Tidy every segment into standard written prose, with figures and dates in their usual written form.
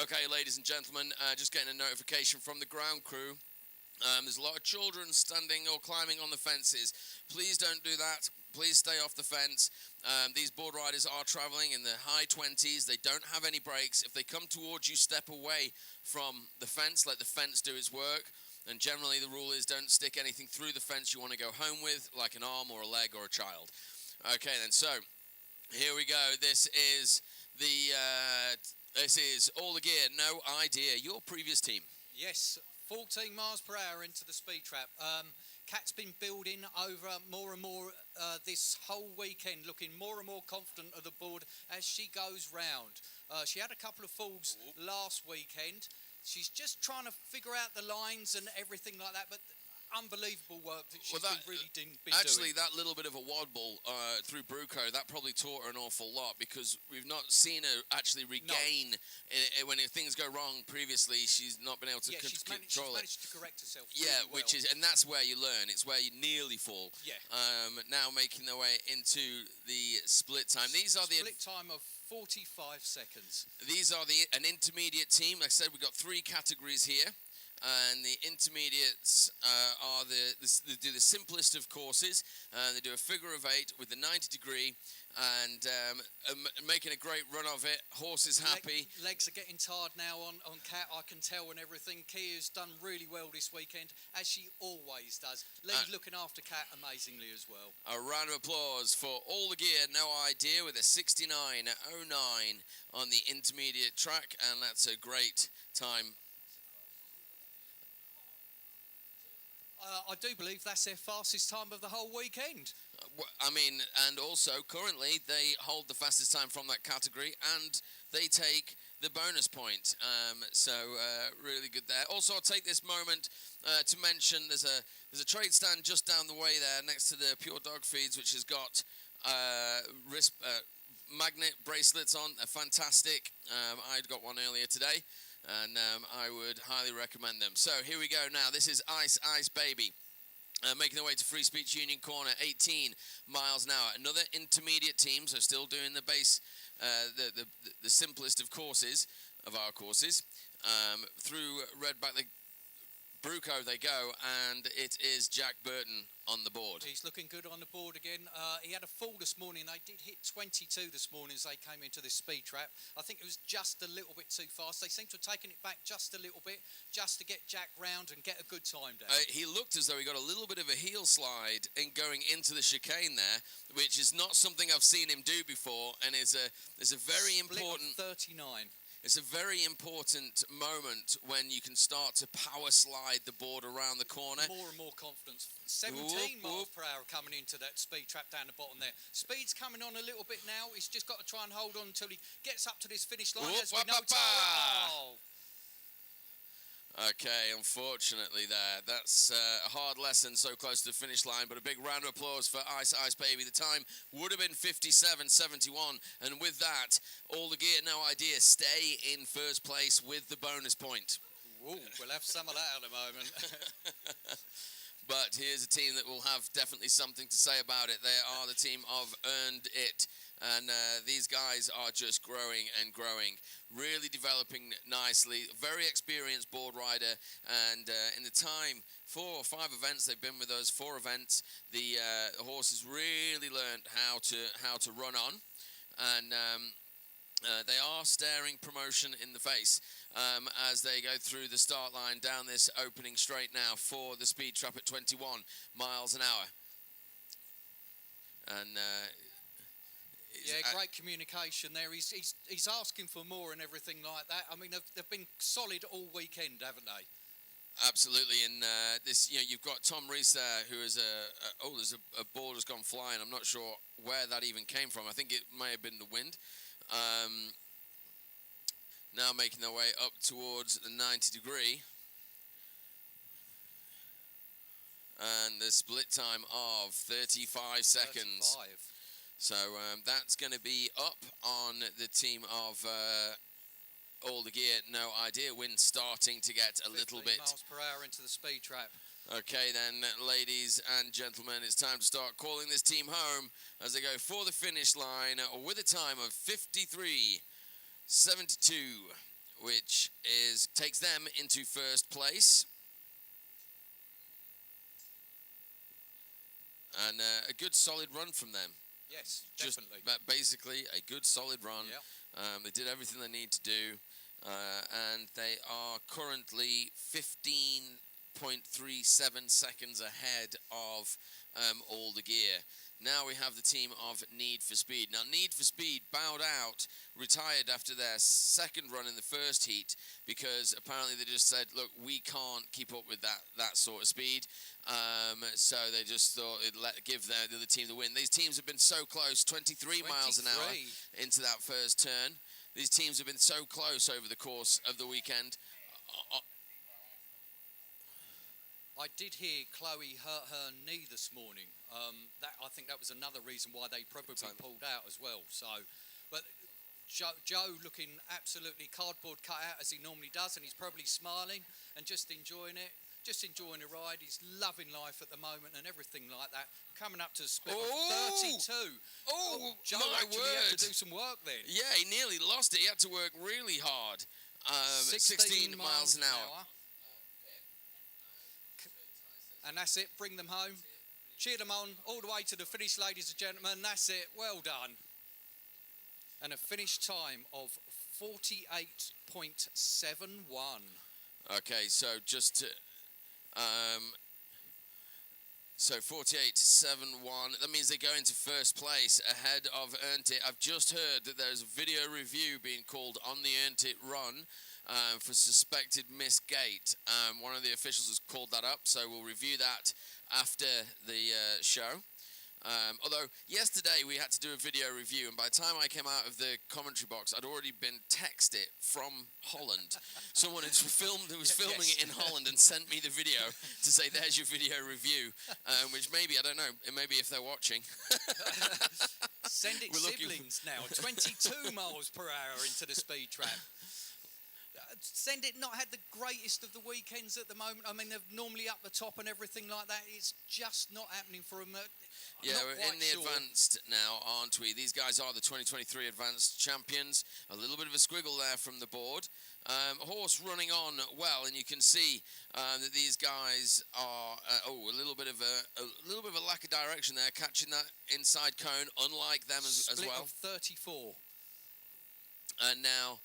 Okay, ladies and gentlemen, just getting a notification from the ground crew. There's a lot of children standing or climbing on the fences. Please don't do that. Please stay off the fence. These board riders are traveling in the high 20s. They don't have any brakes. If they come towards you, step away from the fence. Let the fence do its work. And generally, the rule is don't stick anything through the fence you want to go home with, like an arm or a leg or a child. Okay, then. So here we go. This is All the Gear, No Idea. Your previous team. Yes, 14 miles per hour into the speed trap. Kat's been building over more and more this whole weekend, looking more and more confident of the board as she goes round. She had a couple of falls last weekend. She's just trying to figure out the lines and everything like that, but unbelievable work that she's really been actually, doing. that little bit of a wobble through Bruco, that probably taught her an awful lot, because we've not seen her actually regain when things go wrong previously. She's not been able to control she's managed to correct herself. Yeah, really well. and that's where you learn. It's where you nearly fall. Yeah. Now making their way into the split time. These are split time of 45 seconds. These are an intermediate team. Like I said, we've got 3 categories here. And the intermediates they do the simplest of courses. They do a figure of 8 with the 90 degree, and making a great run of it. Horse is happy. Legs are getting tired now on Kat, I can tell, and everything. Kia's done really well this weekend, as she always does. Lee looking after Kat amazingly as well. A round of applause for All the Gear, No Idea, with a 69.09 on the intermediate track, and that's a great time. I do believe that's their fastest time of the whole weekend. And also currently they hold the fastest time from that category, and they take the bonus point. Really good there. Also, I'll take this moment to mention there's a trade stand just down the way there next to the Pure Dog Feeds, which has got wrist magnet bracelets on. They're fantastic. I'd got one earlier today. And I would highly recommend them. So here we go now. This is Ice Ice Baby. Making their way to Free Speech Union Corner, 18 miles an hour. Another intermediate team, so still doing the base, the simplest of our courses. Through Redback Bruco they go, and it is Jack Burton on the board. He's looking good on the board again. He had a fall this morning. They did hit 22 this morning as they came into this speed trap. I think it was just a little bit too fast. They seem to have taken it back just a little bit, just to get Jack round and get a good time down. He looked as though he got a little bit of a heel slide in going into the chicane there, which is not something I've seen him do before, and is a very important 39. It's a very important moment when you can start to power slide the board around the corner. More and more confidence. 17 miles per hour coming into that speed trap down the bottom there. Speed's coming on a little bit now. He's just got to try and hold on until he gets up to this finish line. As we know, Tara. Okay, unfortunately there. That's a hard lesson so close to the finish line, but a big round of applause for Ice Ice Baby. The time would have been 57.71, and with that, All the Gear, No Idea, stay in first place with the bonus point. Ooh, we'll have some of that at the moment. But here's a team that will have definitely something to say about it. They are the team of Earned It. And these guys are just growing and growing, really developing nicely. Very experienced board rider, and in the time 4 or 5 events they've been with us, 4 events, the horses really learned how to run on, and they are staring promotion in the face as they go through the start line down this opening straight now for the speed trap at 21 miles an hour. And great communication there. He's asking for more and everything like that. I mean, they've been solid all weekend, haven't they? Absolutely, and you've got Tom Rees there, who is there's a ball has gone flying. I'm not sure where that even came from. I think it may have been the wind. Now making their way up towards the 90 degree. And the split time of 35 seconds. 35. So that's going to be up on the team of All the Gear, No Idea. Wind starting to get a little bit. 15 miles per hour into the speed trap. Okay then, ladies and gentlemen, it's time to start calling this team home as they go for the finish line with a time of 53.72. which takes them into first place. And a good solid run from them. Yes, Just definitely. basically a good solid run. Yep. They did everything they need to do. And they are currently 15.37 seconds ahead of all the gear. Now we have the team of Need for Speed. Now, Need for Speed bowed out, retired after their second run in the first heat because apparently they just said, look, we can't keep up with that sort of speed. So they just thought give the other team the win. These teams have been so close, 23 miles an hour into that first turn. These teams have been so close over the course of the weekend. I did hear Chloe hurt her knee this morning. I think that was another reason why they probably pulled out as well. So, but Joe looking absolutely cardboard cut out as he normally does, and he's probably smiling and just enjoying it. Just enjoying the ride. He's loving life at the moment and everything like that. Coming up to a split of 32. Joe actually had to do some work then. Yeah, he nearly lost it. He had to work really hard. 16 miles an hour. And that's it. Bring them home. Cheer them on all the way to the finish, ladies and gentlemen. That's it. Well done. And a finish time of 48.71. Okay, so just to... So 48.71. That means they go into first place ahead of Earned It. I've just heard that there's a video review being called on the Earned It run for suspected missed gate. One of the officials has called that up, so we'll review that after the show. Although yesterday we had to do a video review, and by the time I came out of the commentary box, I'd already been texted from Holland. Someone was filming it in Holland and sent me the video to say, "There's your video review," which maybe, I don't know, maybe if they're watching. Send it siblings now. 22 miles per hour into the speed trap. Send It not had the greatest of the weekends at the moment. I mean, they're normally up the top and everything like that. It's just not happening for them. Yeah, we're in the advanced now, aren't we? These guys are the 2023 advanced champions. A little bit of a squiggle there from the board. Horse running on well, and you can see that these guys are a little bit of a lack of direction there, catching that inside cone, unlike them as well. Split of 34. And now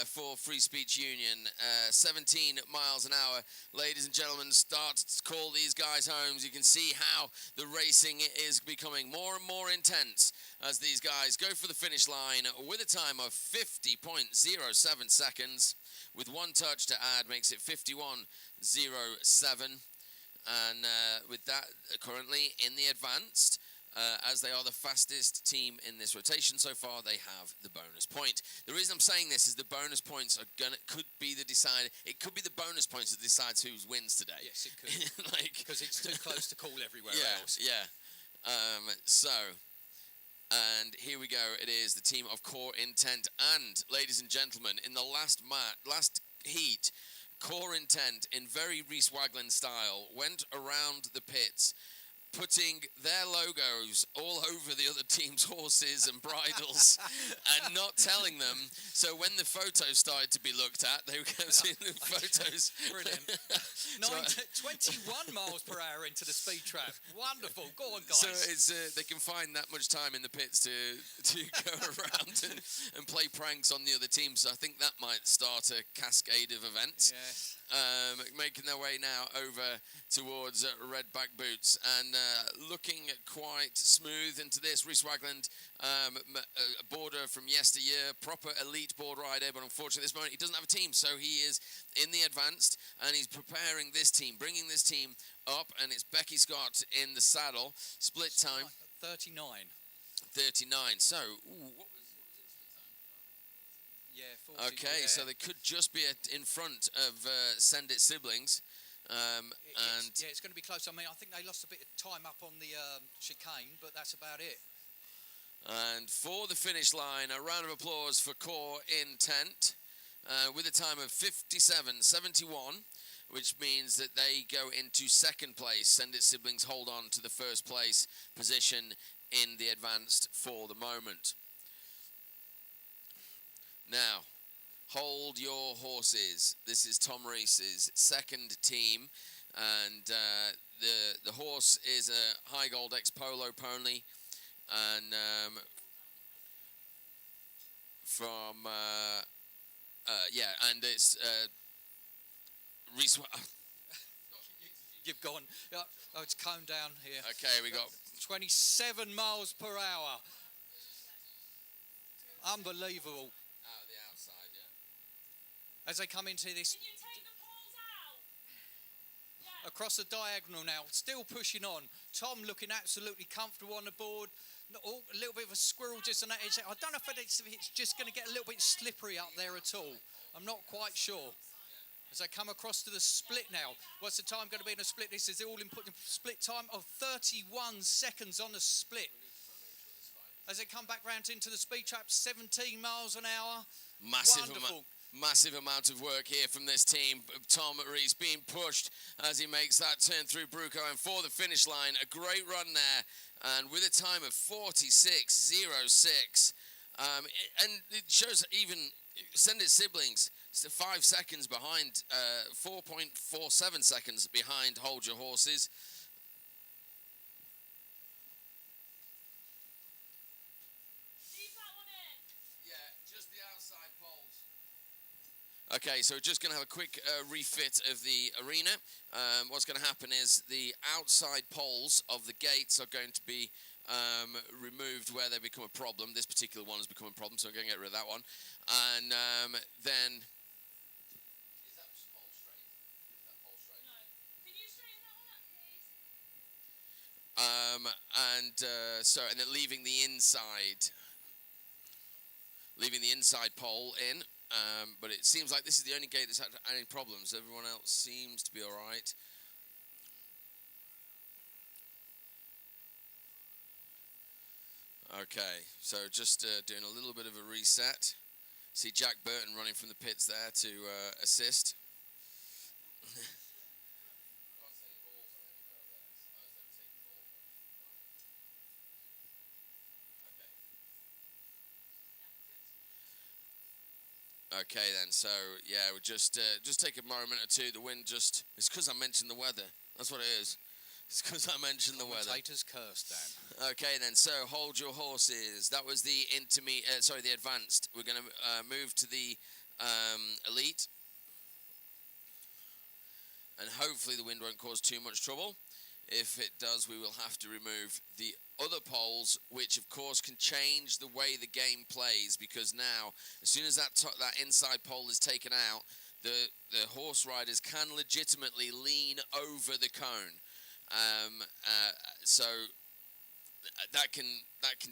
for Free Speech Union, 17 miles an hour. Ladies and gentlemen, start to call these guys home. You can see how the racing is becoming more and more intense as these guys go for the finish line with a time of 50.07 seconds. With one touch to add, makes it 51.07. And with that, currently in the advanced, as they are the fastest team in this rotation so far, they have the bonus point. The reason I'm saying this is the bonus points could be the decider. It could be the bonus points that decides who wins today. Yes, it could. Because it's too close to call everywhere else. Yeah. And here we go. It is the team of Core Intent. And, ladies and gentlemen, in the last heat, Core Intent, in very Reese Waglin style, went around the pits, putting their logos all over the other team's horses and bridles and not telling them. So when the photos started to be looked at, they were going to see the photos. Brilliant. 21 miles per hour into the speed trap. Wonderful. Go on, guys. So it's, they can find that much time in the pits to go around and play pranks on the other team. So I think that might start a cascade of events. Yes. Making their way now over towards Red Back Boots and looking quite smooth into this. Reese Wagland, a boarder from yesteryear, proper elite board rider, but unfortunately at this moment he doesn't have a team, so he is in the advanced and he's preparing this team, bringing this team up, and it's Becky Scott in the saddle. Split time 39. So, what was it split time? Yeah, 40. Okay, yeah. so they could just be in front of Send It siblings. It's going to be close. I mean, I think they lost a bit of time up on the chicane, but that's about it. And for the finish line, a round of applause for Core Intent with a time of 57.71, which means that they go into second place. Send It siblings hold on to the first place position in the advanced for the moment. Now, Hold Your Horses. This is Tom Reese's second team, and the horse is a High Gold X Polo pony, and from and it's Reese. You've gone. Oh, it's calmed down here. Okay, we got 27 miles per hour. Unbelievable. Out of the outside, yeah. As they come into this. Can you take the poles out? Yeah. Across the diagonal now, still pushing on. Tom looking absolutely comfortable on the board. A little bit of a squirrel just on that edge. I don't know if it's just going to get a little bit slippery up there at all. I'm not quite sure. As they come across to the split now. What's the time going to be in a split? This is the all-important split time of 31 seconds on the split. As they come back round into the speed trap, 17 miles an hour. Massive amount of work here from this team. Tom Rees being pushed as he makes that turn through Bruco and for the finish line. A great run there, and with a time of 46.06. And it shows even Send It siblings, 5 seconds behind, 4.47 seconds behind Hold Your Horses. Okay, so we're just going to have a quick refit of the arena. What's going to happen is the outside poles of the gates are going to be removed where they become a problem. This particular one has become a problem, so we're going to get rid of that one. And then... Is that pole straight? Is that pole straight? No. Can you straighten that one up, please? And then leaving the inside pole in. But it seems like this is the only gate that's had any problems. Everyone else seems to be all right. Okay, so just doing a little bit of a reset. See Jack Burton running from the pits there to assist. Okay then, so yeah, we just take a moment or two. The wind it's because I mentioned the weather. That's what it is. It's because I mentioned the weather. Commentator's curse, Dan. Okay then, so Hold Your Horses. That was the the advanced. We're going to move to the elite. And hopefully the wind won't cause too much trouble. If it does, we will have to remove the other poles, which of course can change the way the game plays, because now, as soon as that inside pole is taken out, the horse riders can legitimately lean over the cone. So that can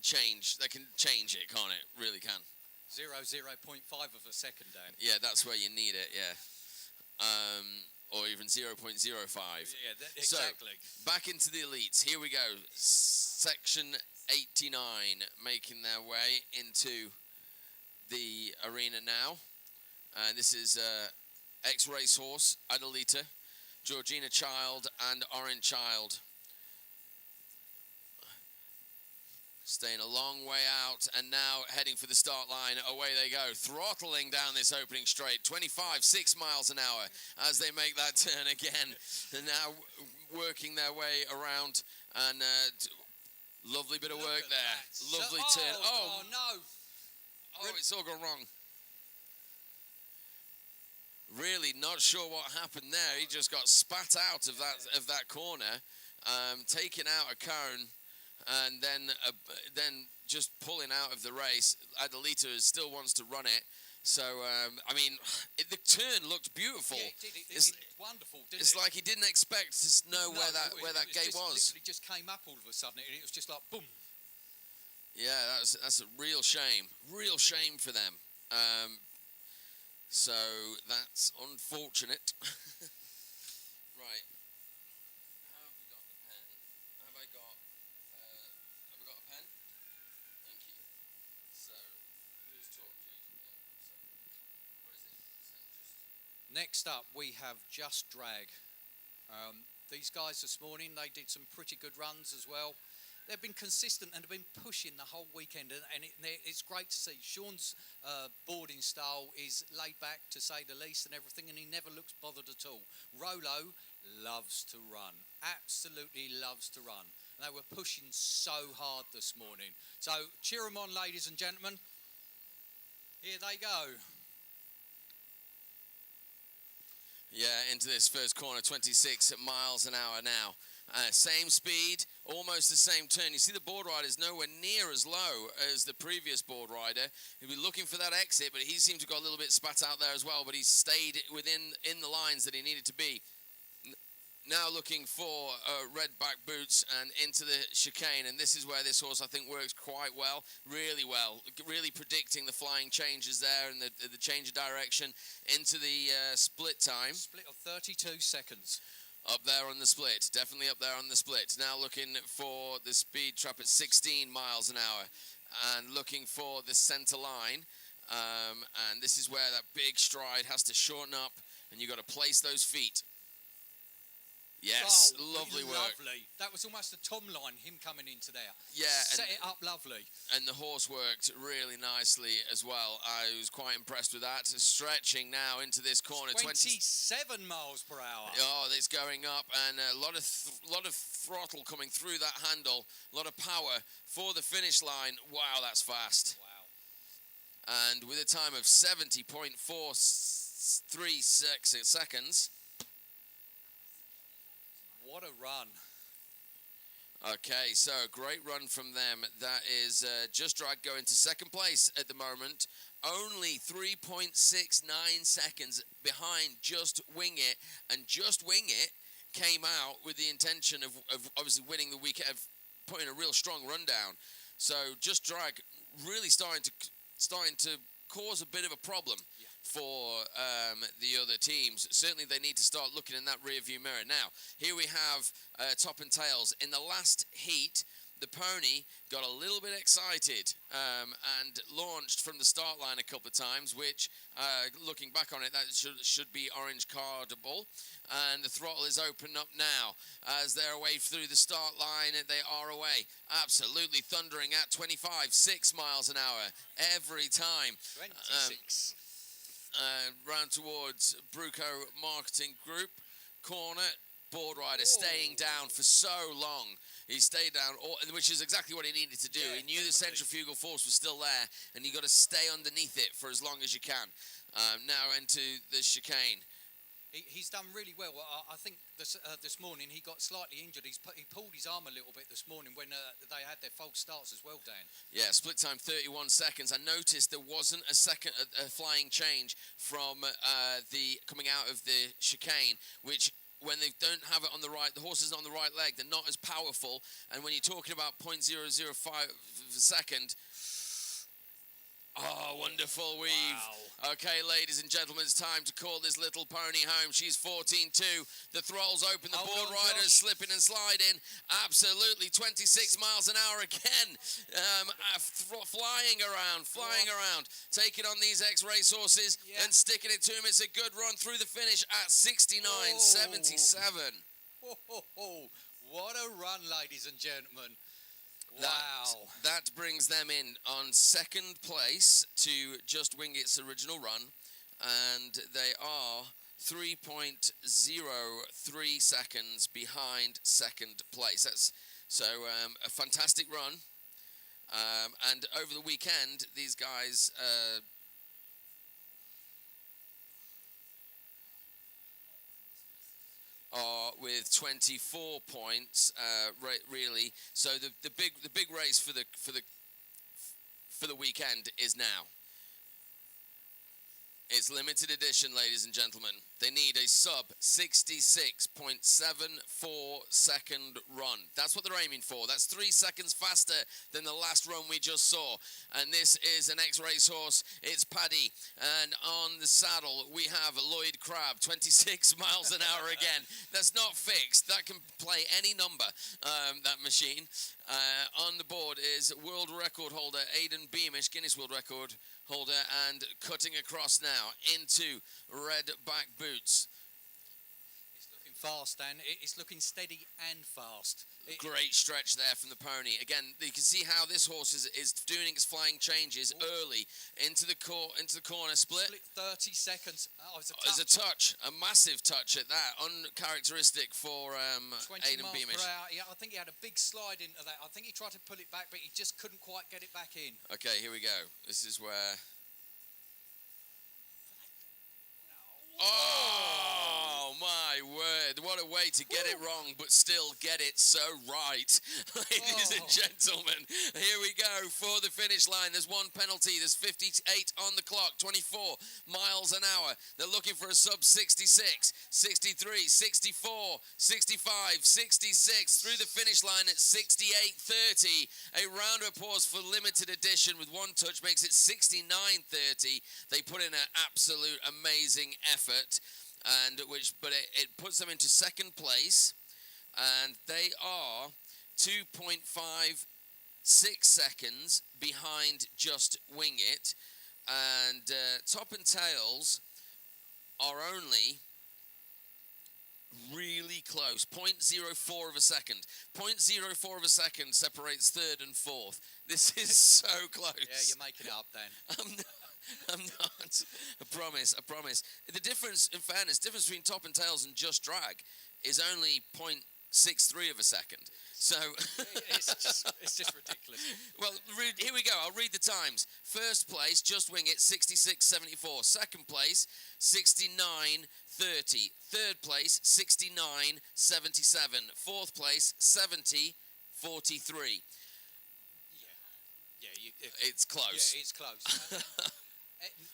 change it, can't it? Really can. 0.5 of a second, Dan. Yeah, that's where you need it. Yeah. Or even 0.05. Yeah, exactly. So, back into the elites. Here we go. Section 89 making their way into the arena now. This is ex-racehorse Adelita, Georgina Child and Orange Child. Staying a long way out and now heading for the start line. Away they go, throttling down this opening straight. 6 miles an hour as they make that turn again. And now working their way around, and lovely bit of work there. Lovely turn. Oh no. Oh, it's all gone wrong. Really not sure what happened there. He just got spat out of that corner, taking out a cone. And then just pulling out of the race. Adelita still wants to run it. So, the turn looked beautiful. Yeah, it did. It's wonderful, didn't it? It's like he didn't expect to know where that gate was. It just came up all of a sudden. It was just like, boom. Yeah, that's a real shame. Real shame for them. So, that's unfortunate. Right. Next up, we have Just Drag. These guys this morning, they did some pretty good runs as well. they've been consistent and have been pushing the whole weekend, and it's great to see. Sean's boarding style is laid back, to say the least, and everything, and he never looks bothered at all. Rolo loves to run, absolutely loves to run. And they were pushing so hard this morning. So cheer them on, ladies and gentlemen. Here they go. Yeah, into this first corner, 26 miles an hour now. Same speed, almost the same turn. You see the board rider is nowhere near as low as the previous board rider. He'll be looking for that exit, but he seemed to have got a little bit spat out there as well, but he stayed in the lines that he needed to be. Now looking for red back boots and into the chicane, and this is where this horse I think works quite well, really predicting the flying changes there and the change of direction into the split time. Split of 32 seconds. Up there on the split, definitely up there on the split. Now looking for the speed trap at 16 miles an hour and looking for the centre line. And this is where that big stride has to shorten up, and you've got to place those feet. Yes, lovely work. Lovely. That was almost a Tom line, him coming into there. Yeah. Set it up lovely. And the horse worked really nicely as well. I was quite impressed with that. Stretching now into this corner. 27 miles per hour. Oh, it's going up, and a lot of throttle coming through that handle. A lot of power for the finish line. Wow, that's fast. Wow. And with a time of 70.436 seconds. What a run. Okay, so great run from them. That is Just Drag going to second place at the moment. Only 3.69 seconds behind Just Wing It. And Just Wing It came out with the intention of obviously winning the weekend, of putting a real strong run down. So Just Drag really starting to cause a bit of a problem. Yeah. For the other teams. Certainly they need to start looking in that rear view mirror. Now, here we have Top and Tails. In the last heat, the pony got a little bit excited and launched from the start line a couple of times, which, looking back on it, that should be orange cardable. And the throttle is open up now. As they're away through the start line, they are away. Absolutely thundering at 6 miles an hour every time. 26. Round towards Bruco Marketing Group. Corner, board rider staying down for so long. He stayed down, which is exactly what he needed to do. Yeah, he knew definitely. The centrifugal force was still there, and you got to stay underneath it for as long as you can. Now into the chicane. He's done really well. I think this morning he got slightly injured. He pulled his arm a little bit this morning when they had their false starts as well, Dan. Yeah, split time 31 seconds. I noticed there wasn't a flying change from the coming out of the chicane, which when they don't have it on the right, the horse is on the right leg, they're not as powerful. And when you're talking about 0.005 a second. Oh, wonderful weave. Wow. Okay, ladies and gentlemen, it's time to call this little pony home. She's 14-2. The throttle's open. The board rider's slipping and sliding. Absolutely. 26 miles an hour again. Flying around. Taking on these ex-race horses and sticking it to him. It's a good run through the finish at 69.77. What a run, ladies and gentlemen. Wow. That brings them in on second place to Just Wing It's original run, and they are 3.03 seconds behind second place. That's a fantastic run. And over the weekend, these guys are with 24 points, really. So the big race for the weekend is now. It's limited edition, ladies and gentlemen. They need a sub 66.74 second run. That's what they're aiming for. That's 3 seconds faster than the last run we just saw. And this is an ex-race horse. It's Paddy. And on the saddle, we have Lloyd Crab, 26 miles an hour again. That's not fixed. That can play any number, that machine. On the board is world record holder Aidan Beamish, Guinness World Record holder, and cutting across now into red back boots. fast, Dan. It's looking steady and fast. Great stretch there from the pony. Again, you can see how this horse is doing its flying changes early into the corner split. 30 seconds. Oh, it's a touch. There's a touch, a massive touch at that, uncharacteristic for 20 Aidan miles Beamish. per hour. Yeah, I think he had a big slide into that. I think he tried to pull it back, but he just couldn't quite get it back in. Okay, here we go. This is where... Oh, my word. What a way to get it wrong, but still get it so right. Ladies and gentlemen, here we go for the finish line. There's one penalty. There's 58 on the clock, 24 miles an hour. They're looking for a sub 66, 63, 64, 65, 66. Through the finish line at 68.30. A round of applause for limited edition with one touch makes it 69.30. They put in an absolute amazing effort. But it puts them into second place, and they are 2.56 seconds behind Just Wing It, and Top and Tails are only really close, 0.04 of a second. 0.04 of a second separates third and fourth. This is so close. Yeah, you're making it up, Dan. I'm not. I promise. The difference, in fairness, difference between Top and Tails and Just Drag is only 0.63 of a second. So it's just ridiculous. Well, here we go. I'll read the times. First place, Just Wing It, 66.74. Second place, 69.30. Third place, 69.77. Fourth place, 70.43. It's close. Yeah, it's close.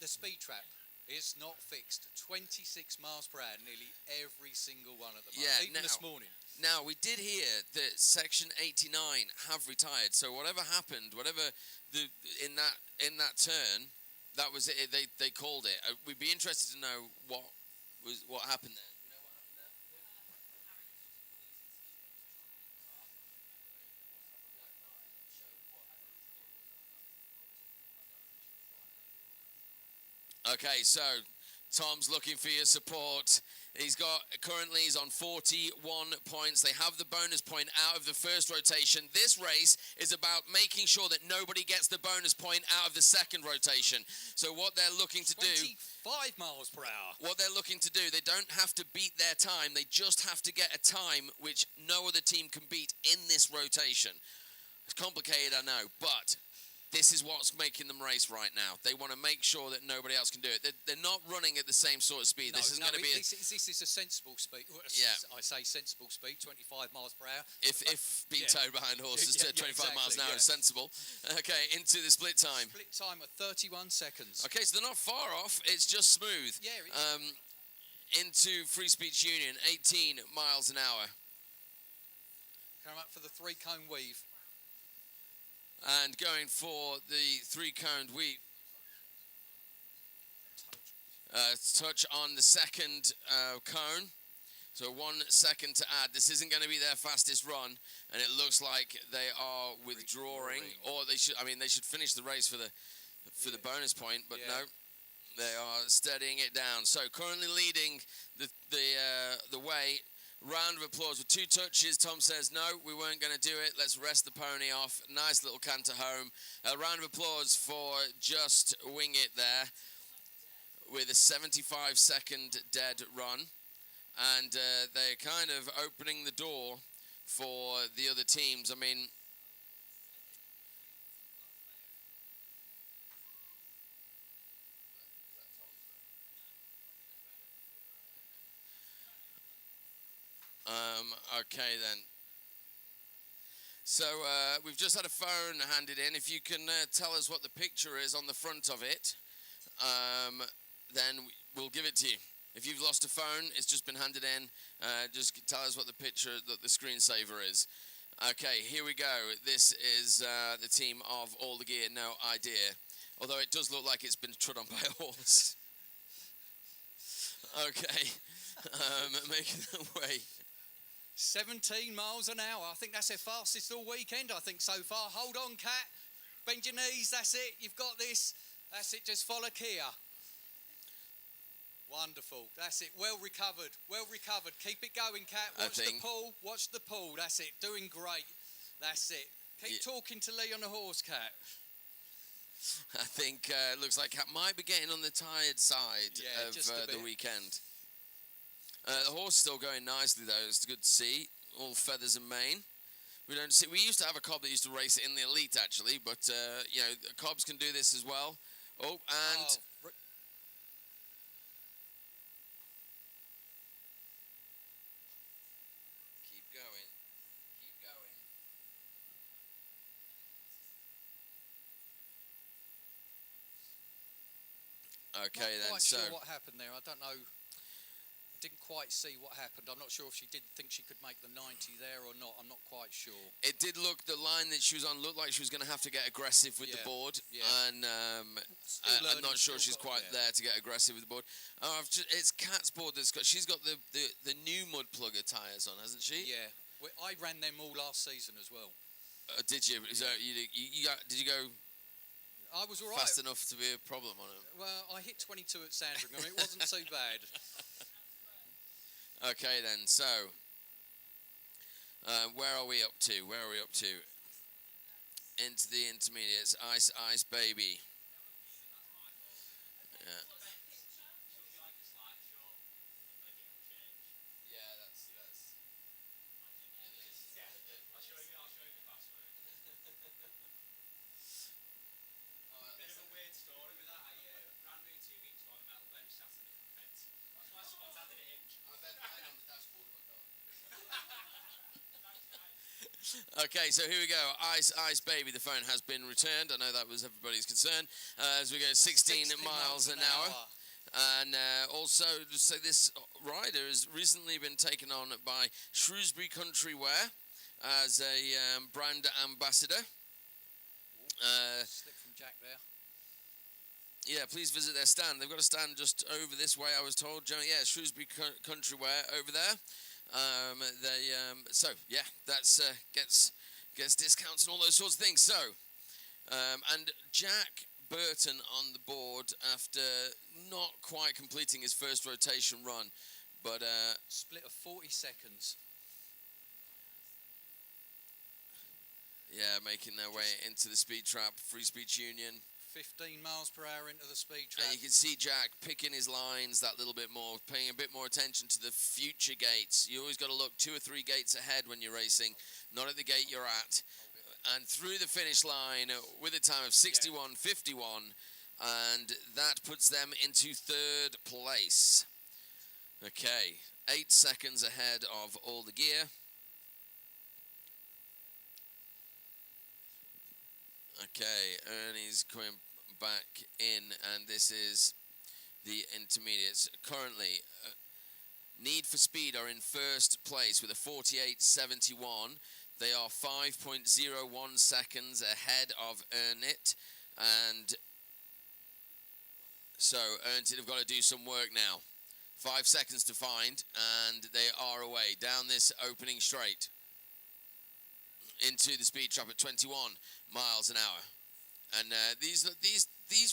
The speed trap is not fixed. 26 miles per hour, nearly every single one of them. Yeah, even this morning. Now, we did hear that Section 89 have retired. So whatever happened, in that turn, that was it. They called it. We'd be interested to know what happened there. Okay, so Tom's looking for your support. He's on 41 points. They have the bonus point out of the first rotation. This race is about making sure that nobody gets the bonus point out of the second rotation. So what they're looking to do... 25 miles per hour. What they're looking to do, they don't have to beat their time. They just have to get a time which no other team can beat in this rotation. It's complicated, I know, but... this is what's making them race right now. They want to make sure that nobody else can do it. They're not running at the same sort of speed. This is going to be. This is a sensible speed. Yeah. I say sensible speed, 25 miles per hour. If being towed behind horses to 25 miles an hour is sensible. Okay, into the split time. Split time at 31 seconds. Okay, so they're not far off. It's just smooth. Yeah. Into Free Speech Union, 18 miles an hour. Come up for the three-cone weave. And going for the three-coned weave. Touch on the second cone. So 1 second to add. This isn't going to be their fastest run, and it looks like they are withdrawing. Or they should finish the race for the bonus point, but no, they are steadying it down. So currently leading the way. Round of applause with 2 touches. Tom says, no, we weren't going to do it. Let's rest the pony off. Nice little canter home. A round of applause for Just Wing It there with a 75-second dead run. And they're kind of opening the door for the other teams. I mean... okay then. So we've just had a phone handed in. If you can tell us what the picture is on the front of it, then we'll give it to you. If you've lost a phone, it's just been handed in. Just tell us what the picture, the screensaver is. Okay, here we go. This is the team of All the Gear, No Idea. Although it does look like it's been trod on by a horse. Okay, making their way. 17 miles an hour. I think that's their fastest all weekend, I think, so far. Hold on, Kat. Bend your knees. That's it. You've got this. That's it. Just follow Kia. Wonderful. That's it. Well recovered. Well recovered. Keep it going, Kat. Watch the pull. Watch the pull. That's it. Doing great. That's it. Keep talking to Lee on the horse, Kat. I think it looks like Kat might be getting on the tired side of the weekend. The horse is still going nicely, though. It's good to see. All feathers and mane. We used to have a cob that used to race in the elite, actually, but you know, cobs can do this as well. Oh, and keep going, keep going. Okay, then. Not quite sure what happened there. I don't know. Didn't quite see what happened. I'm not sure if she did think she could make the 90 there or not. I'm not quite sure. It did look, the line that she was on looked like she was going to have to get aggressive with the board. Yeah. And I'm not sure she's quite there to get aggressive with the board. It's Kat's board that's got, she's got the new mud plugger tyres on, hasn't she? Yeah. I ran them all last season as well. Did you? So did you go I was all right. fast enough to be a problem on it? Well, I hit 22 at Sandringham. It wasn't too bad. Okay then, so where are we up to? Where are we up to? Into the intermediates. Ice Baby. Yeah. Yeah, that's. I'll show you the password. Bit of a weird story with that. I ran me 2 weeks ago on a metal bench sat on a different fence. That's why someone's added it in. I bet mine on the dashboard of my car. Okay, so here we go. Ice Baby, the phone has been returned. I know that was everybody's concern. As we go 16 miles an hour. And also, just say this rider has recently been taken on by Shrewsbury Country Wear as a brand ambassador. Slip from Jack there. Yeah, please visit their stand. They've got a stand just over this way, I was told. Yeah, Shrewsbury Country Wear over there. So yeah, that's gets discounts and all those sorts of things. So, and Jack Burton on the board after not quite completing his first rotation run, but split of 40 seconds. Yeah, making their way into the speed trap, Free Speech Union. 15 miles per hour into the speed trap. And you can see Jack picking his lines that little bit more, paying a bit more attention to the future gates. You always got to look 2 or 3 gates ahead when you're racing, not at the gate you're at. And through the finish line with a time of 61.51, and that puts them into 3rd place. Okay, 8 seconds ahead of all the gear. Okay, Ernie's coming back in, and this is the intermediates. Currently, Need for Speed are in 1st place with a 48.71. They are 5.01 seconds ahead of Earnit, and so Earnit have got to do some work now. 5 seconds to find, and they are away down this opening straight into the speed trap at 21 miles an hour. And these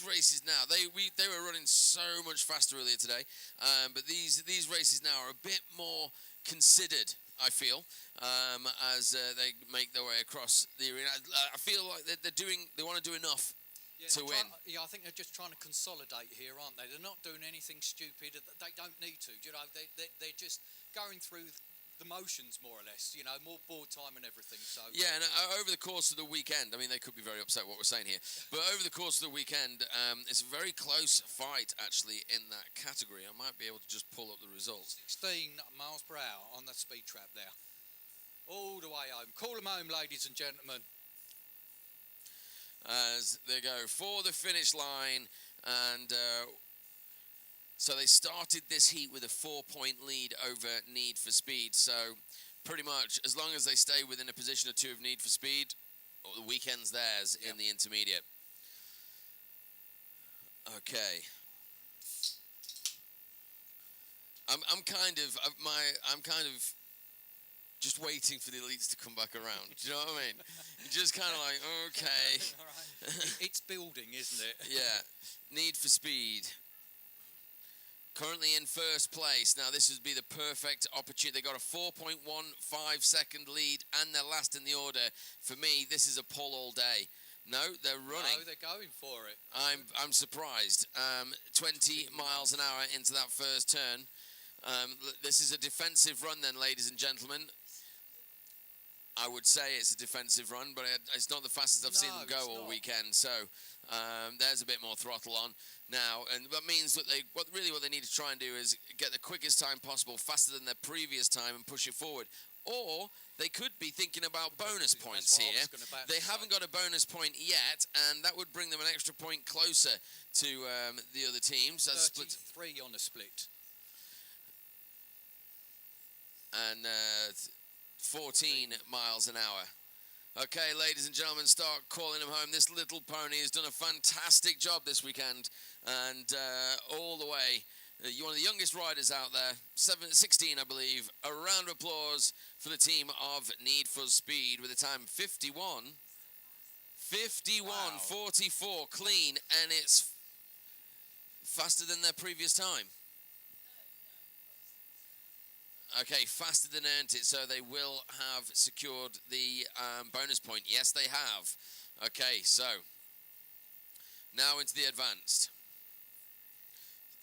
races now, they were running so much faster earlier today, but these races now are a bit more considered, I feel, as they make their way across the arena. I feel like they want to do enough to win. I think they're just trying to consolidate here, aren't they? They're not doing anything stupid. They don't need to. You know, they're just going through the motions, more or less, you know, more board time and everything. So yeah, and over the course of the weekend, I mean, they could be very upset what we're saying here, but over the course of the weekend, it's a very close fight, actually, in that category. I might be able to just pull up the results. 16 miles per hour on the speed trap there. All the way home. Call them home, ladies and gentlemen. As they go for the finish line, and so they started this heat with a 4-point lead over Need for Speed. So pretty much, as long as they stay within a position or 2 of Need for Speed, the weekend's theirs in the intermediate. Okay. I'm kind of just waiting for the elites to come back around. Do you know what I mean? You're just kind of like, okay. All right. It's building, isn't it? Yeah. Need for Speed. currently in first place. Now, this would be the perfect opportunity. They got a 4.15 second lead, and they're last in the order. For me, this is a pull all day. No, they're running. No, they're going for it. I'm surprised. 20 miles an hour into that first turn. This is a defensive run then, ladies and gentlemen. I would say it's a defensive run, but it's not the fastest I've seen them go all weekend. So there's a bit more throttle on now, and that means that what they need to try and do is get the quickest time possible, faster than their previous time, and push it forward. Or they could be thinking about bonus points here. They haven't got a bonus point yet, and that would bring them an extra point closer to the other teams. 33 on the split. And 14 miles an hour. Okay, ladies and gentlemen, start calling them home. This little pony has done a fantastic job this weekend, and all the way. You're one of the youngest riders out there, 16, I believe. A round of applause for the team of Need for Speed with a time 51.44, clean, and it's faster than their previous time. Okay, faster than earned it, so they will have secured the bonus point. Yes, they have. Okay, so now into the advanced.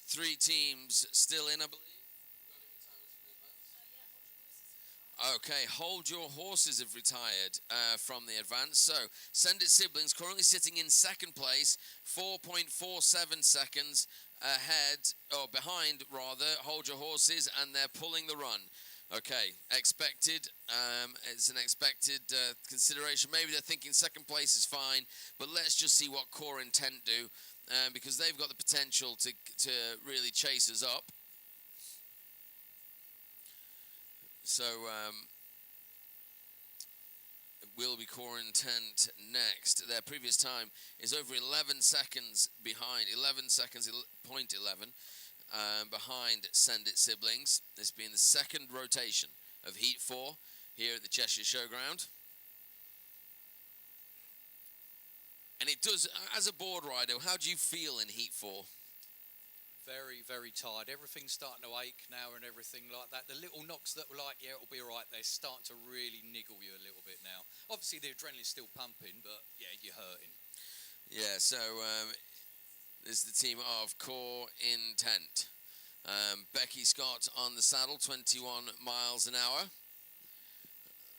3 teams still in, I believe. Okay, Hold Your Horses have retired from the advance. So, Send It Siblings currently sitting in second place, 4.47 seconds ahead, or behind rather, Hold Your Horses, and they're pulling the run. Okay, expected. It's an expected consideration. Maybe they're thinking second place is fine, but let's just see what Core Intent do, because they've got the potential to really chase us up. So it will be Core Intent next. Their previous time is over 11 seconds behind, 11 seconds, 0.11 behind Send It Siblings. This being the second rotation of Heat 4 here at the Cheshire Showground. And it does, as a board rider, how do you feel in Heat 4? Very, very tired. Everything's starting to ache now and everything like that. The little knocks that were like, yeah, it'll be all right, they're starting to really niggle you a little bit now. Obviously, the adrenaline's still pumping, but, yeah, you're hurting. Yeah, so this is the team of Core Intent. Becky Scott on the saddle, 21 miles an hour.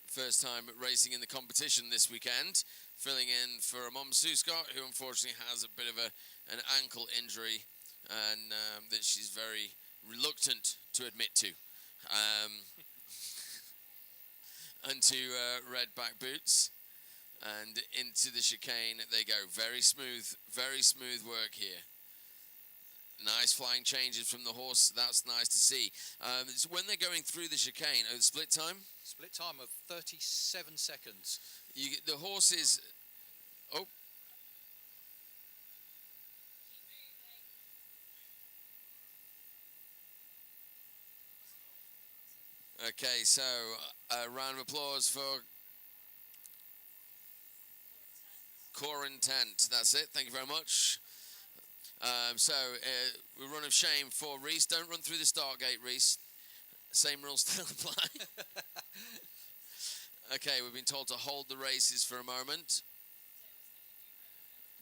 First time racing in the competition this weekend. Filling in for Mom Sue Scott, who unfortunately has a bit of an ankle injury, and that she's very reluctant to admit to. Onto red back boots, and into the chicane they go. Very smooth work here. Nice flying changes from the horse. That's nice to see. So when they're going through the chicane, the split time? Split time of 37 seconds. The horses... Oh. Okay, so a round of applause for Core Intent. That's it. Thank you very much. We run of shame for Reese. Don't run through the start gate, Reese. Same rules still apply. Okay, we've been told to hold the races for a moment.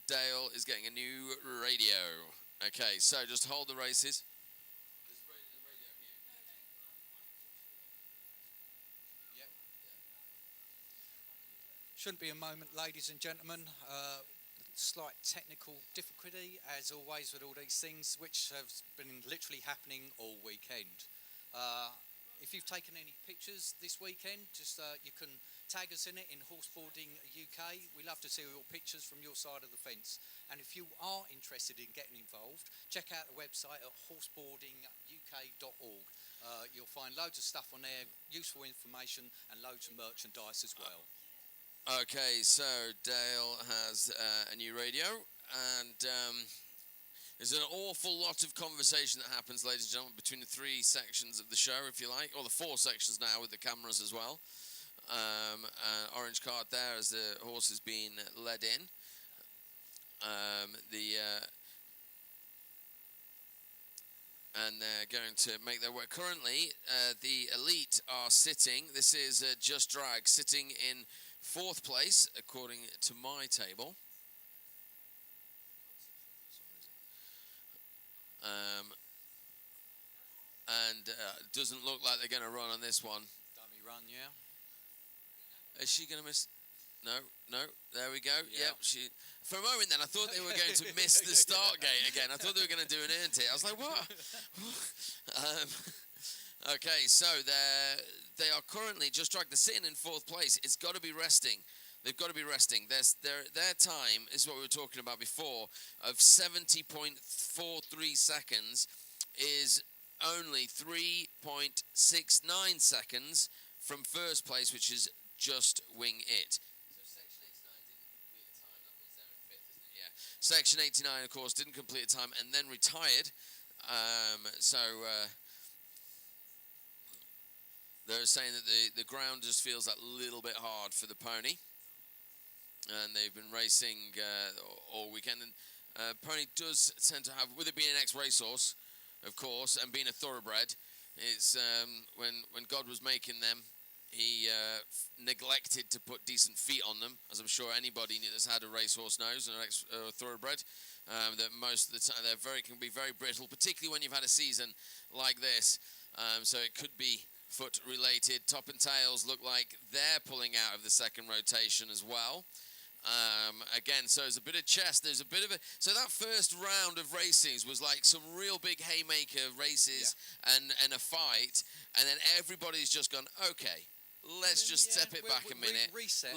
Dale is getting a new radio. Okay, so just hold the races. Shouldn't be a moment, ladies and gentlemen. Slight technical difficulty, as always with all these things, which have been literally happening all weekend. If you've taken any pictures this weekend, just you can tag us in it in Horseboarding UK. We love to see your pictures from your side of the fence. And if you are interested in getting involved, check out the website at horseboardinguk.org. You'll find loads of stuff on there, useful information, and loads of merchandise as well. Okay, so Dale has a new radio, and there's an awful lot of conversation that happens, ladies and gentlemen, between the 3 sections of the show, if you like, or the 4 sections now with the cameras as well. Orange card there as the horse is being led in. and they're going to make their way. Currently, the elite are sitting. This is Just Drag sitting in 4th place, according to my table. And doesn't look like they're going to run on this one. Dummy run, yeah. Is she going to miss? No. There we go. Yeah. Yep. For a moment then, I thought they were going to miss the start gate again. I thought they were going to do an earned hit. I was like, what? Okay, so they are currently Just Drag. They're sitting in 4th place. It's got to be resting. They've got to be resting. Their time is what we were talking about before of 70.43 seconds is only 3.69 seconds from 1st place, which is Just Wing It. Section 89, of course, didn't complete a time and then retired. They're saying that the ground just feels that little bit hard for the pony. And they've been racing all weekend. And pony does tend to have, with it being an ex-racehorse, of course, and being a thoroughbred, it's when God was making them, he neglected to put decent feet on them, as I'm sure anybody that's had a racehorse knows, and a thoroughbred, that most of the time can be very brittle, particularly when you've had a season like this. So it could be foot related. Top and Tails look like they're pulling out of the second rotation as well. Again, so there's a bit of chest. There's a bit of a. So that first round of racings was like some real big haymaker races and a fight, and then everybody's just gone, okay, let's just step it back a minute.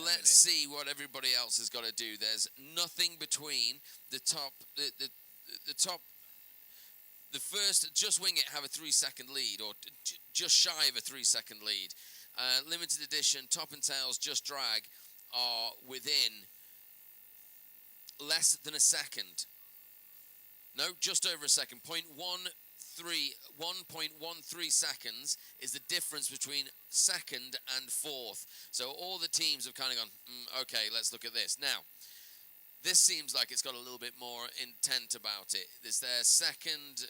Let's see what everybody else has got to do. There's nothing between the top, the top. The first, Just Wing It have a 3-second lead, or just shy of a 3-second lead. Limited edition, Top and Tails, Just Drag are within less than a second. No, just over a second. 1.13 seconds is the difference between second and 4th. So all the teams have kind of gone, okay, let's look at this. Now, this seems like it's got a little bit more intent about it. It's the second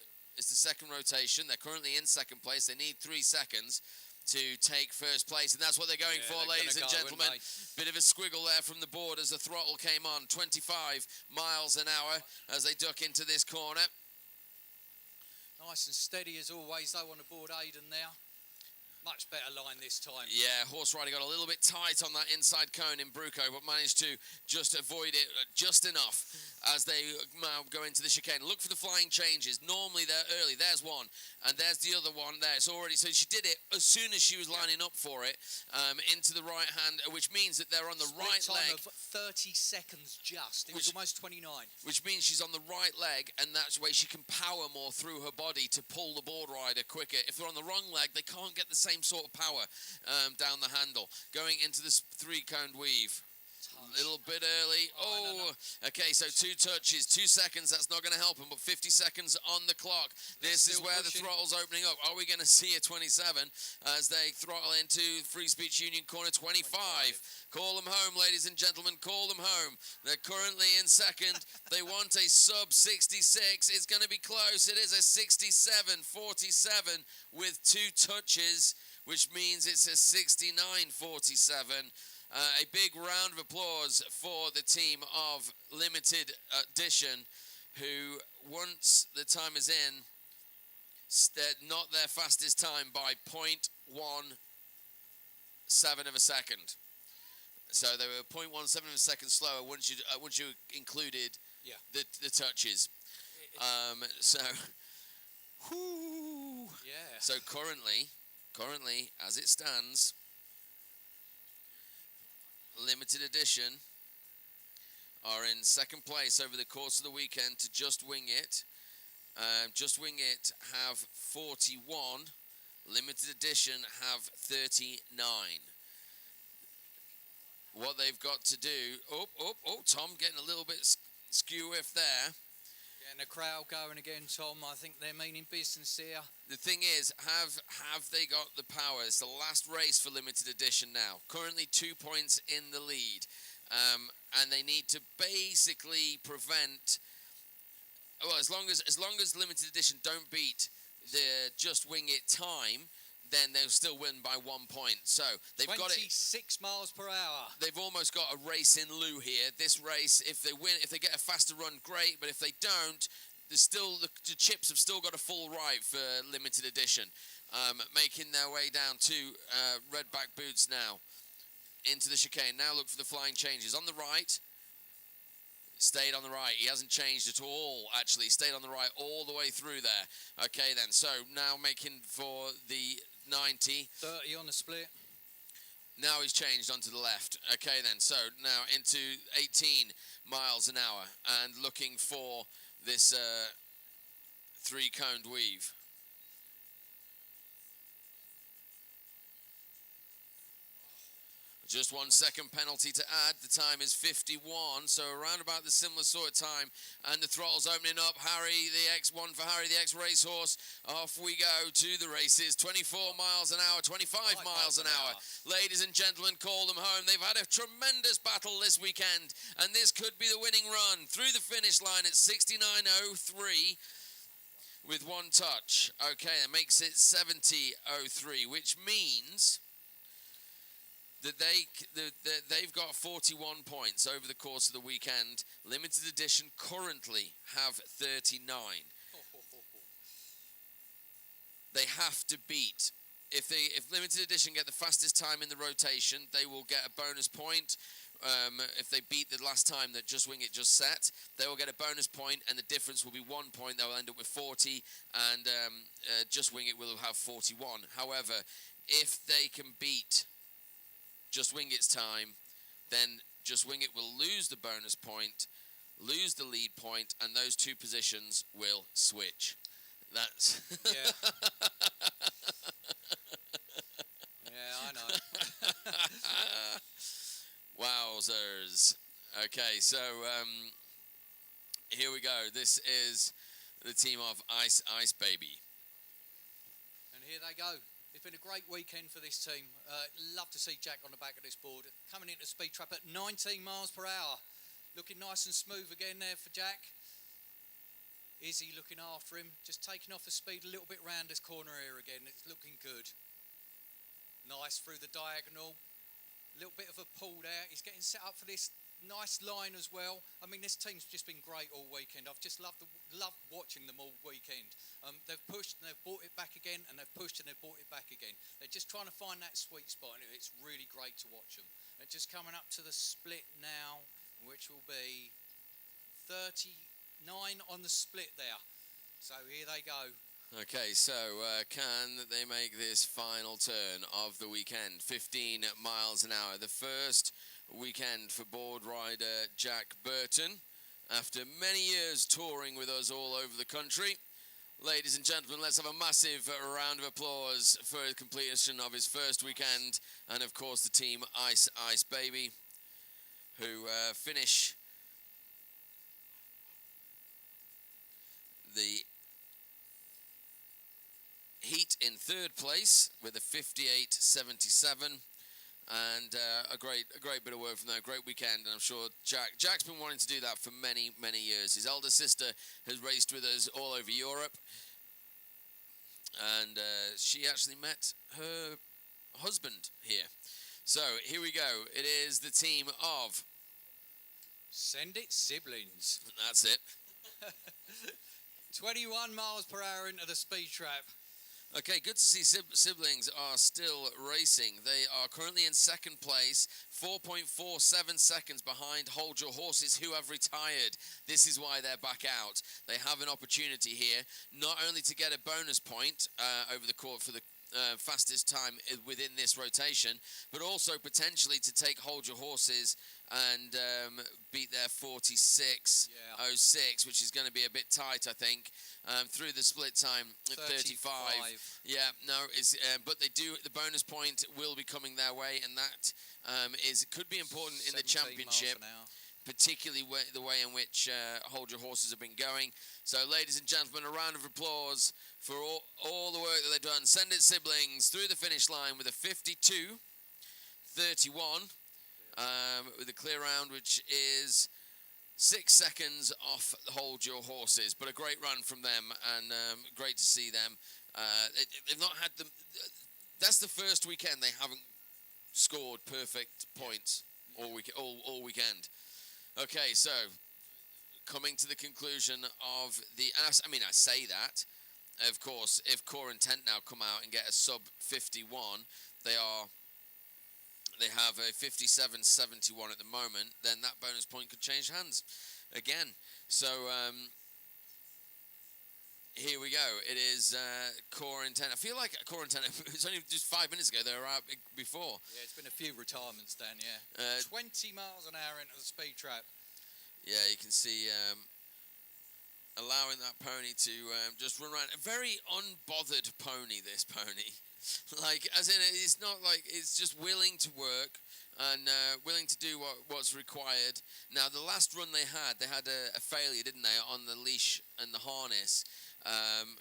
rotation. They're currently in 2nd place. They need 3 seconds to take 1st place, and that's what they're going for, ladies and gentlemen. Bit of a squiggle there from the board as the throttle came on. 25 miles an hour as they duck into this corner. Nice and steady as always, though, on the board, Aidan there. Much better line this time. Yeah, Horse Rider got a little bit tight on that inside cone in Bruco, but managed to just avoid it just enough as they go into the chicane. Look for the flying changes. Normally they're early. There's one, and there's the other one there. It's already, so she did it as soon as she was lining up for it, into the right hand, which means that they're on the right leg. Time of 30 seconds just. It was almost 29. Which means she's on the right leg, and that's where she can power more through her body to pull the board rider quicker. If they're on the wrong leg, they can't get the same sort of power down the handle. Going into this 3-coned weave. A little bit early. Oh, okay, so 2 touches, 2 seconds. That's not going to help them, but 50 seconds on the clock. This is where the throttle's opening up. Are we going to see a 27 as they throttle into Free Speech Union corner 25? Call them home, ladies and gentlemen. Call them home. They're currently in 2nd. They want a sub 66. It's going to be close. It is a 67.47 with 2 touches, which means it's a 69.47. A big round of applause for the team of Limited Edition, who, once the time is in, not their fastest time by 0.17 of a second. So they were 0.17 of a second slower once you included the touches. So currently, as it stands, Limited Edition are in 2nd place over the course of the weekend to Just Wing It. Just Wing It have 41. Limited Edition have 39. What they've got to do... Oh, Tom getting a little bit skew-whiff there. Getting the crowd going again, Tom. I think they're meaning business here. The thing is, have they got the power? It's the last race for Limited Edition now. Currently 2 points in the lead. And they need to basically prevent... Well, as long as Limited Edition don't beat the Just Wing It time, then they'll still win by 1 point. So they've got it. 26 miles per hour. They've almost got a race in lieu here. This race, if they win, if they get a faster run, great. But if they don't, there's still the chips have still got a full right for limited edition. Making their way down to Redback Boots now into the chicane. Now look for the flying changes on the right. Stayed on the right. He hasn't changed at all, actually. Stayed on the right all the way through there. Okay, then. So now making for the 90. 30 on the split. Now he's changed onto the left. Okay, then. So now into 18 miles an hour and looking for this three-coned weave. Just 1 second penalty to add. The time is 51, so around about the similar sort of time. And the throttle's opening up. Harry, the X1 for Harry, the X-Racehorse. Off we go to the races. 24 miles an hour, 25 miles an hour. Ladies and gentlemen, call them home. They've had a tremendous battle this weekend, and this could be the winning run. Through the finish line at 69.03 with one touch. Okay, that makes it 70.03, which means that they've got 41 points over the course of the weekend. Limited edition currently have 39. They have to beat. If limited edition get the fastest time in the rotation, they will get a bonus point. If they beat the last time that Just Wing It just set, they will get a bonus point, and the difference will be 1 point. They'll end up with 40, and Just Wing It will have 41. However, if they can beat Just Wing It's time, then Just Wing It will lose the bonus point, lose the lead point, and those two positions will switch. That's yeah. Yeah, I know. Wowzers. Okay, so here we go. This is the team of Ice Baby. And here they go. It's been a great weekend for this team. Love to see Jack on the back of this board. Coming into speed trap at 19 miles per hour. Looking nice and smooth again there for Jack. Izzy looking after him. Just taking off the speed a little bit round this corner here again. It's looking good. Nice through the diagonal. A little bit of a pull there. He's getting set up for this nice line as well. I mean, this team's just been great all weekend. I've just loved watching them all weekend. They've pushed and they've brought it back again, and they've pushed and they've brought it back again. They're just trying to find that sweet spot, and it's really great to watch them. They're just coming up to the split now, which will be 39 on the split there. So here they go. Okay, so can they make this final turn of the weekend? 15 miles an hour. The first weekend for board rider Jack Burton. After many years touring with us all over the country. Ladies and gentlemen, let's have a massive round of applause for the completion of his first weekend. And of course the team Ice Baby, who finish the heat in third place with a 58.77, and a great bit of work from them. Great weekend, and I'm sure Jack's been wanting to do that for many years. His elder sister has raced with us all over Europe, and she actually met her husband here. So here we go. It is the team of Send It Siblings. That's it. 21 miles per hour into the speed trap. Okay, good to see siblings are still racing. They are currently in second place, 4.47 seconds behind Hold Your Horses, who have retired. This is why they're back out. They have an opportunity here, not only to get a bonus point over the court for the fastest time within this rotation, but also potentially to take Hold Your Horses and beat their 46.06, which is going to be a bit tight, I think, through the split time at 35. Yeah, no, but they do. The bonus point will be coming their way, and that could be important in the championship, particularly the way in which Hold Your Horses have been going. So, ladies and gentlemen, a round of applause for all the work that they've done. Send It Siblings through the finish line with a 52.31. With a clear round, which is 6 seconds off Hold Your Horses, but a great run from them, and great to see them. They've not had them. That's the first weekend they haven't scored perfect points all weekend. Okay, so coming to the conclusion of the. I mean, I say that. Of course, if Core Intent now come out and get a sub 51, they have a 57.71 at the moment, then that bonus point could change hands again. So here we go. It is Core Intent. I feel like Core Intent, it was only just 5 minutes ago they were out before. Yeah, it's been a few retirements, Dan, yeah. 20 miles an hour into the speed trap. Yeah, you can see allowing that pony to just run around. A very unbothered pony, this pony. Like, as in, it's not like, it's just willing to work and willing to do what's required. Now, the last run they had a failure, didn't they, on the leash and the harness.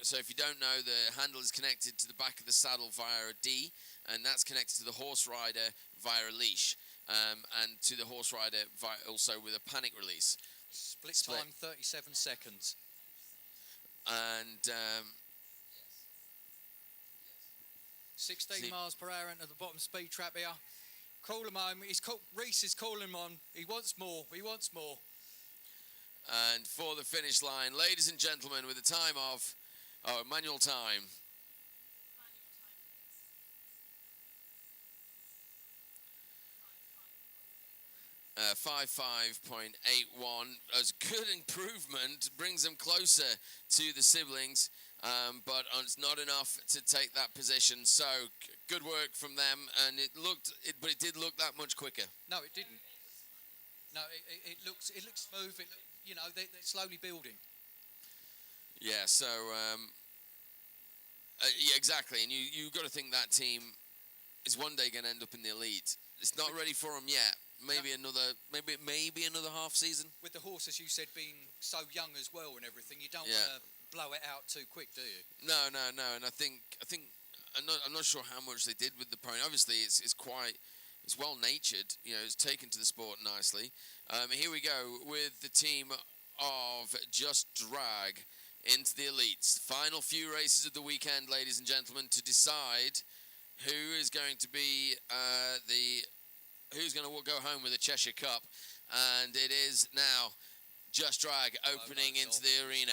So if you don't know, the handle is connected to the back of the saddle via a D, and that's connected to the horse rider via a leash, and to the horse rider also with a panic release. Split time, 37 seconds. And 16 miles per hour into the bottom speed trap here. Call him home. Reese is calling him on. He wants more. He wants more. And for the finish line, ladies and gentlemen, with a time of manual time. 55.81 as good improvement, brings them closer to the siblings, but it's not enough to take that position. So good work from them, and but it did look that much quicker. No, it didn't. No, it looks smooth. They're slowly building. Yeah. So yeah, exactly. And you've got to think that team is one day going to end up in the elite. It's not ready for them yet. Maybe another half season. With the horse, as you said, being so young as well and everything, you don't want to blow it out too quick, do you? No. And I think I'm not sure how much they did with the pony. Obviously, it's well natured. It's taken to the sport nicely. Here we go with the team of Just Drag into the elites. Final few races of the weekend, ladies and gentlemen, to decide who is going to be who's going to go home with the Cheshire Cup. And it is now Just Drag opening into the arena.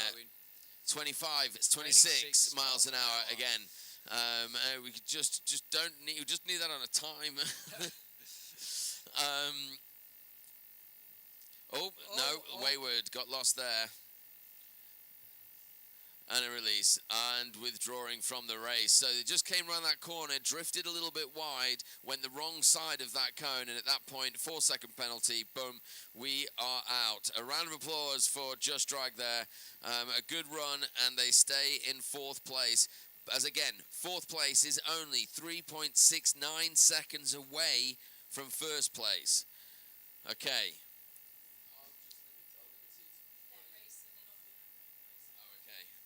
25, it's 26 miles an hour again. We could just need that on a time. Wayward got lost there. And a release, and withdrawing from the race. So they just came around that corner, drifted a little bit wide, went the wrong side of that cone, and at that point, 4-second penalty, boom, we are out. A round of applause for Just Drag there. A good run, and they stay in 4th place. As again, 4th place is only 3.69 seconds away from 1st place. Okay.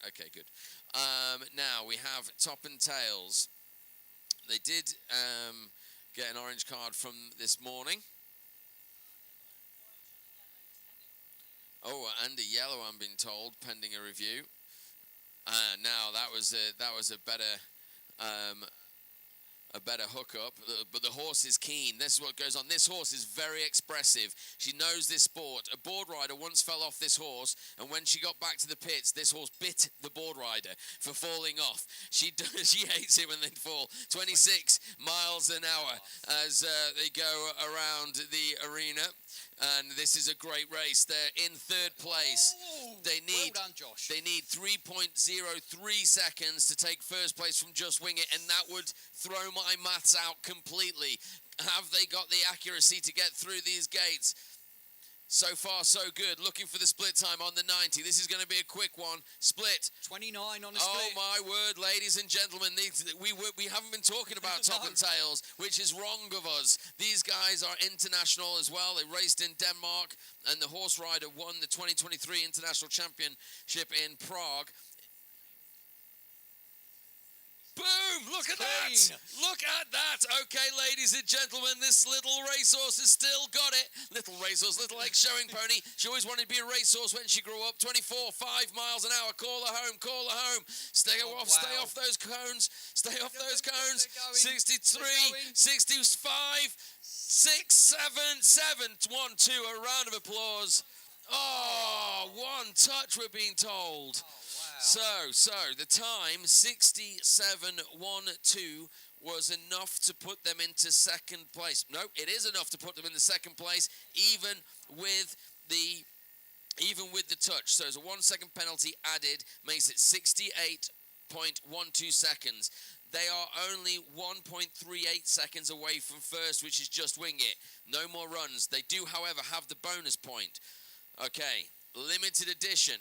Okay, good. Now we have Top and Tails. They did get an orange card from this morning. Oh, and a yellow, I'm being told, pending a review. Now that was a better hookup, but the horse is keen. This is what goes on. This horse is very expressive. She knows this sport. A board rider once fell off this horse, and when she got back to the pits, this horse bit the board rider for falling off. She hates it when they fall. 26 miles an hour as they go around the arena. And this is a great race. They're in 3rd place. They need 3.03 seconds to take 1st place from Just Wing It, and that would throw my maths out completely. Have they got the accuracy to get through these gates? So far, so good. Looking for the split time on the 90. This is going to be a quick one. Split. 29 on the split. Oh, my word, ladies and gentlemen. We haven't been talking about Top and Tails, which is wrong of us. These guys are international as well. They raced in Denmark, and the horse rider won the 2023 International Championship in Prague. Boom! Look Look at that! clean. Look at that! Okay, ladies and gentlemen, this little racehorse has still got it. Little racehorse, little ex-showing pony. She always wanted to be a racehorse when she grew up. 24, 5 miles an hour. Call her home, call her home. Stay off, stay wow. off those cones. Stay off those cones. They're going. 63, They're going. 65, 6, 7, 7, 1, 2. A round of applause. Oh, one touch, we're being told. Wow. So the time 67.12 was enough to put them into second place. No, it is enough to put them in the second place, even with the touch. So there's a 1 second penalty added, makes it 68.12 seconds. They are only 1.38 seconds away from first, which is Just Wing It. No more runs. They do, however, have the bonus point. Okay, limited edition.